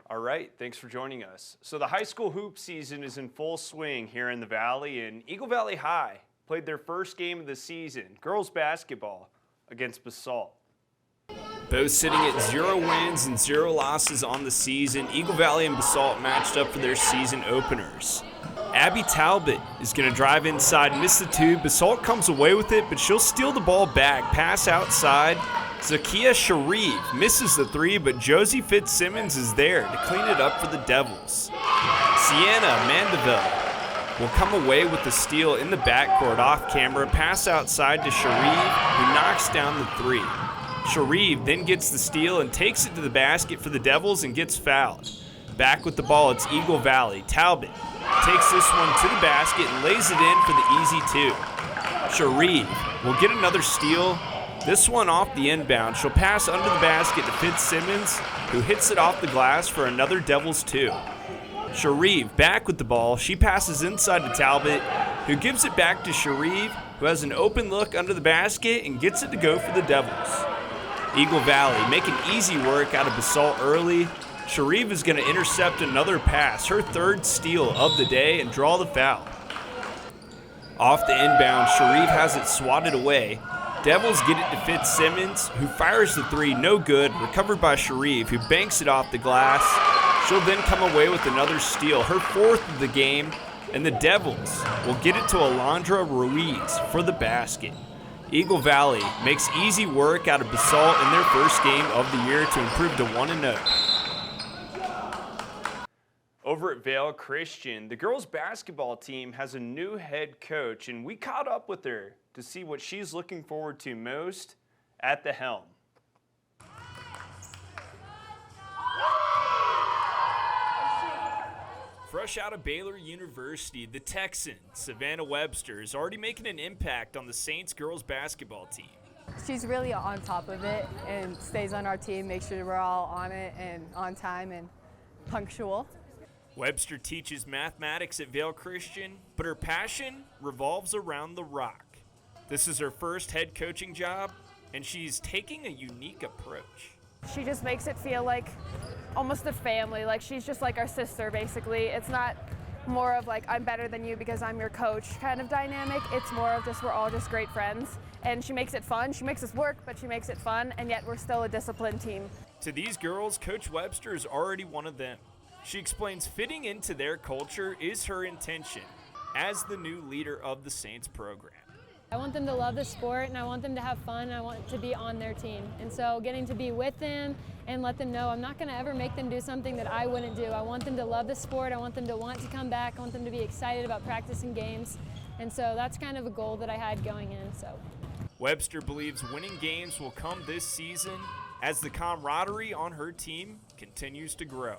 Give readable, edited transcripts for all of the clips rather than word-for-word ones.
All right, thanks for joining us. So the high school hoop season is in full swing here in the Valley, and Eagle Valley High played their first game of the season, girls basketball, against BASALT. Both sitting at 0 wins and 0 losses on the season, Eagle Valley and BASALT matched up for their season openers. Abby Talbot is going to drive inside, miss the two. BASALT comes away with it, but she'll steal the ball back, pass outside. Zakia Sharif misses the three, but Josie Fitzsimmons is there to clean it up for the Devils. Sienna Mandeville will come away with the steal in the backcourt off camera, pass outside to Sharif, who knocks down the three. Sharif then gets the steal and takes it to the basket for the Devils and gets fouled. Back with the ball, it's Eagle Valley. Talbot takes this one to the basket and lays it in for the easy two. Sharif will get another steal. This one off the inbound. She'll pass under the basket to Fitzsimmons, who hits it off the glass for another Devils two. Sharif back with the ball. She passes inside to Talbot, who gives it back to Sharif, who has an open look under the basket and gets it to go for the Devils. Eagle Valley making easy work out of BASALT early. Sharif is going to intercept another pass, her third steal of the day, and draw the foul. Off the inbound, Sharif has it swatted away. Devils get it to Fitzsimmons, who fires the three, no good, recovered by Sharif, who banks it off the glass. She'll then come away with another steal, her fourth of the game, and the Devils will get it to Alondra Ruiz for the basket. Eagle Valley makes easy work out of BASALT in their first game of the year to improve to 1-0. Over at Vail Christian, the girls basketball team has a new head coach, and we caught up with her to see what she's looking forward to most at the helm. Fresh out of Baylor University, the Texan, SAVANNAH Webster, is already making an impact on the Saints girls basketball team. She's really on top of it and stays on our team, makes sure we're all on it and on time and punctual. Webster teaches mathematics at Vail Christian, but her passion revolves around the rock. This is her first head coaching job, and she's taking a unique approach. She just makes it feel like almost a family, like she's just like our sister, basically. It's not more of like, I'm better than you because I'm your coach kind of dynamic. It's more of just, we're all just great friends. And she makes it fun. She makes us work, but she makes it fun, and yet we're still a disciplined team. To these girls, Coach Webster is already one of them. She explains fitting into their culture is her intention as the new leader of the Saints program. I want them to love the sport, and I want them to have fun, and I want to be on their team. And so getting to be with them and let them know I'm not going to ever make them do something that I wouldn't do. I want them to love the sport. I want them to want to come back. I want them to be excited about practicing games. And so that's kind of a goal that I had going in. So Webster believes winning games will come this season as the camaraderie on her team continues to grow.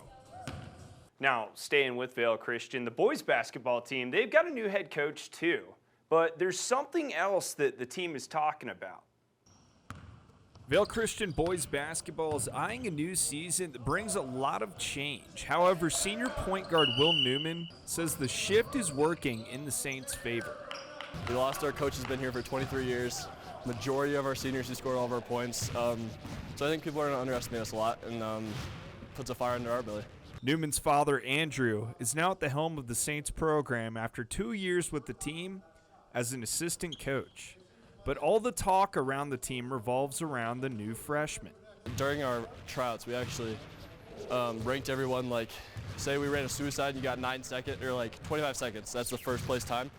Now, staying with Vail Christian, the boys basketball team, they've got a new head coach too. But there's something else that the team is talking about. Vail Christian boys basketball is eyeing a new season that brings a lot of change. However, senior point guard Will Newman says the shift is working in the Saints' favor. We lost our coach who's been here for 23 years. Majority of our seniors who scored all of our points. So I think people are going to underestimate us a lot, and puts a fire under our belly. Newman's father, Andrew, is now at the helm of the Saints program after 2 years with the team as an assistant coach. But all the talk around the team revolves around the new freshman. During our tryouts, we actually ranked everyone, like, say we ran a suicide and you got 9 seconds, or like 25 seconds, that's the first place time,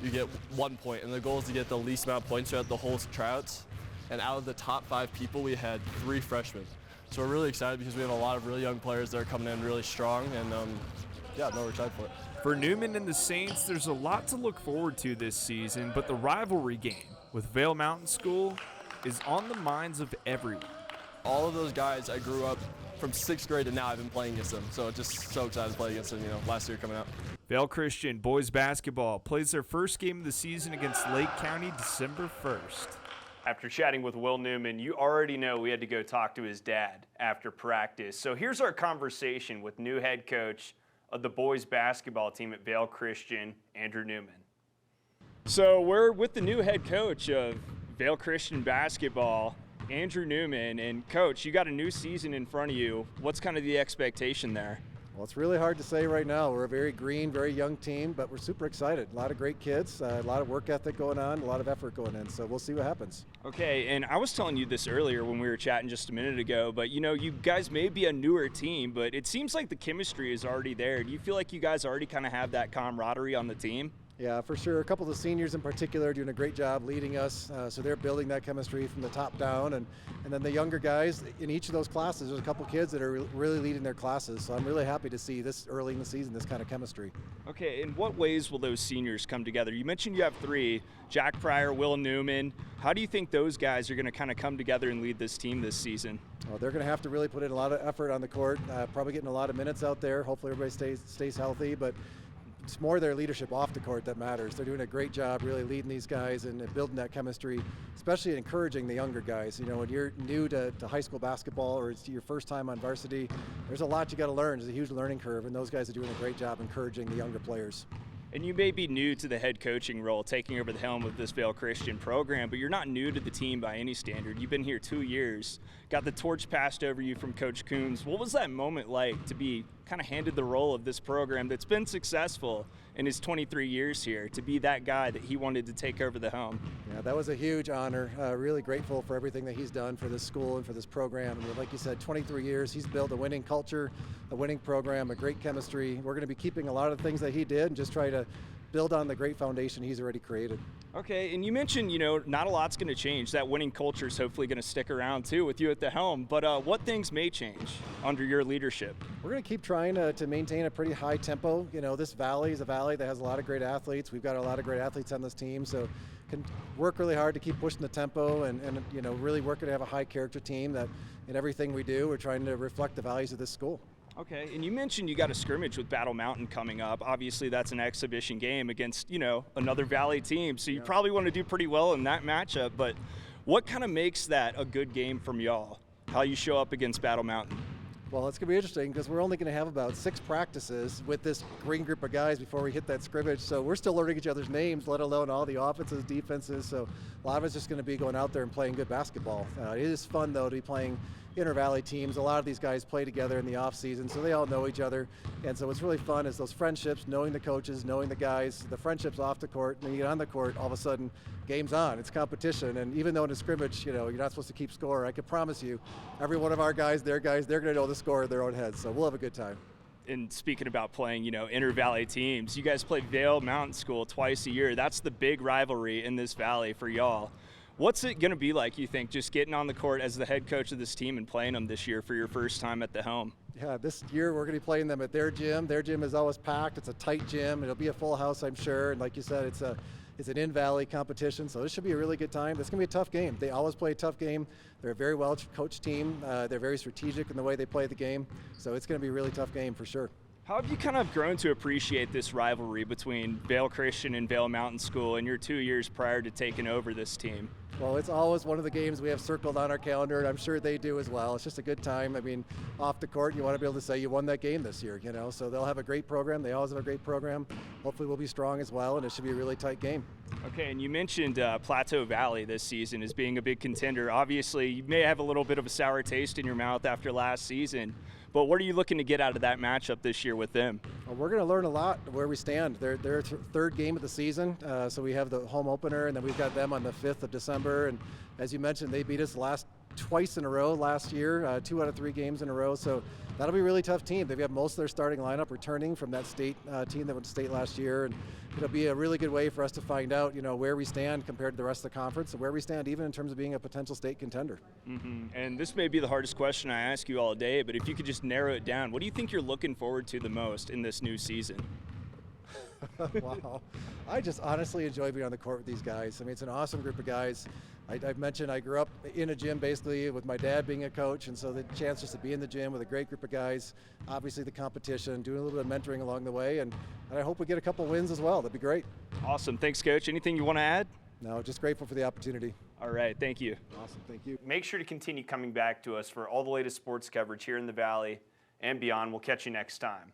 you get 1 point. And the goal is to get the least amount of points throughout the whole tryouts. And out of the top 5 people, we had 3 freshmen. So we're really excited because we have a lot of really young players that are coming in really strong, and we're excited for it. For Newman and the Saints, there's a lot to look forward to this season, but the rivalry game with Vail Mountain School is on the minds of everyone. All of those guys, I grew up from 6th grade to now, I've been playing against them. So just so excited to play against them, last year coming out. Vail Christian boys basketball plays their first game of the season against Lake County December 1st. After chatting with Will Newman, you already know we had to go talk to his dad after practice. So here's our conversation with new head coach of the boys basketball team at Vail Christian, Andrew Newman. So we're with the new head coach of Vail Christian basketball. Andrew Newman. And Coach, you got a new season in front of you. What's kind of the expectation there? Well, it's really hard to say right now. We're a very green, very young team, but we're super excited. A lot of great kids, a lot of work ethic going on, a lot of effort going in, so we'll see what happens. Okay, and I was telling you this earlier when we were chatting just a minute ago, but you guys may be a newer team, but it seems like the chemistry is already there. Do you feel like you guys already kind of have that camaraderie on the team? Yeah, for sure. A couple of the seniors in particular are doing a great job leading us, so they're building that chemistry from the top down, and then the younger guys in each of those classes, there's a couple kids that are really leading their classes, so I'm really happy to see this early in the season, this kind of chemistry. Okay, in what ways will those seniors come together? You mentioned you have 3, Jack Pryor, Will Newman. How do you think those guys are going to kind of come together and lead this team this season? Well, they're going to have to really put in a lot of effort on the court, probably getting a lot of minutes out there. Hopefully everybody stays healthy, but it's more their leadership off the court that matters. They're doing a great job really leading these guys and building that chemistry, especially encouraging the younger guys. When you're new to high school basketball or it's your first time on varsity, there's a lot you got to learn. There's a huge learning curve, and those guys are doing a great job encouraging the younger players. And you may be new to the head coaching role, taking over the helm of this Vail Christian program, but you're not new to the team by any standard. You've been here 2 years, got the torch passed over you from Coach Coons. What was that moment like to be kind of handed the role of this program that's been successful in his 23 years here, to be that guy that he wanted to take over the helm? Yeah, that was a huge honor. Really grateful for everything that he's done for this school and for this program. And like you said, 23 years, he's built a winning culture, a winning program, a great chemistry. We're going to be keeping a lot of things that he did and just try to build on the great foundation he's already created. Okay, and you mentioned, not a lot's going to change. That winning culture is hopefully going to stick around too with you at the helm. But what things may change under your leadership? We're going to keep trying to maintain a pretty high tempo. This valley is a valley that has a lot of great athletes. We've got a lot of great athletes on this team, so can work really hard to keep pushing the tempo and really working to have a high character team that in everything we do, we're trying to reflect the values of this school. Okay, and you mentioned you got a scrimmage with Battle Mountain coming up. Obviously, that's an exhibition game against, another Valley team, so you probably want to do pretty well in that matchup, but what kind of makes that a good game from y'all, how you show up against Battle Mountain? Well, it's going to be interesting because we're only going to have about 6 practices with this green group of guys before we hit that scrimmage, so we're still learning each other's names, let alone all the offenses, defenses, so a lot of it's just going to be going out there and playing good basketball. It is fun, though, to be playing inter-valley teams. A lot of these guys play together in the off season, so they all know each other, and so what's really fun is those friendships, knowing the coaches, knowing the guys, the friendships off the court, and then you get on the court, all of a sudden game's on, it's competition, and even though in a scrimmage, you're not supposed to keep score, I can promise you every one of our guys, they're going to know the score in their own heads, so we'll have a good time. And speaking about playing, inter-valley teams, you guys play Vail Mountain School twice a year. That's the big rivalry in this valley for y'all. What's it going to be like, you think, just getting on the court as the head coach of this team and playing them this year for your first time at the helm? Yeah, this year we're going to be playing them at their gym. Their gym is always packed. It's a tight gym. It'll be a full house, I'm sure. And like you said, it's an in-valley competition, so this should be a really good time. It's going to be a tough game. They always play a tough game. They're a very well-coached team. They're very strategic in the way they play the game, so it's going to be a really tough game for sure. How have you kind of grown to appreciate this rivalry between Vail Christian and Vail Mountain School in your 2 years prior to taking over this team? Well, it's always one of the games we have circled on our calendar, and I'm sure they do as well. It's just a good time. I mean, off the court, you want to be able to say you won that game this year, so they'll have a great program. They always have a great program. Hopefully we'll be strong as well, and it should be a really tight game. Okay, and you mentioned Plateau Valley this season as being a big contender. Obviously, you may have a little bit of a sour taste in your mouth after last season, but what are you looking to get out of that matchup this year with them? Well, we're going to learn a lot where we stand. They're third game of the season, so we have the home opener, and then we've got them on the 5th of December. And as you mentioned, they beat us twice in a row last year, 2 out of 3 games in a row. So that'll be a really tough team. They've got most of their starting lineup returning from that state team that went to state last year, and it'll be a really good way for us to find out, where we stand compared to the rest of the conference, and where we stand even in terms of being a potential state contender. Mm-hmm. And this may be the hardest question I ask you all day, but if you could just narrow it down, what do you think you're looking forward to the most in this new season? Wow. I just honestly enjoy being on the court with these guys. I mean, it's an awesome group of guys. I've mentioned I grew up in a gym basically with my dad being a coach, and so the chance just to be in the gym with a great group of guys, obviously the competition, doing a little bit of mentoring along the way, and I hope we get a couple wins as well. That'd be great. Awesome. Thanks, Coach. Anything you want to add? No, just grateful for the opportunity. All right. Thank you. Awesome. Thank you. Make sure to continue coming back to us for all the latest sports coverage here in the Valley and beyond. We'll catch you next time.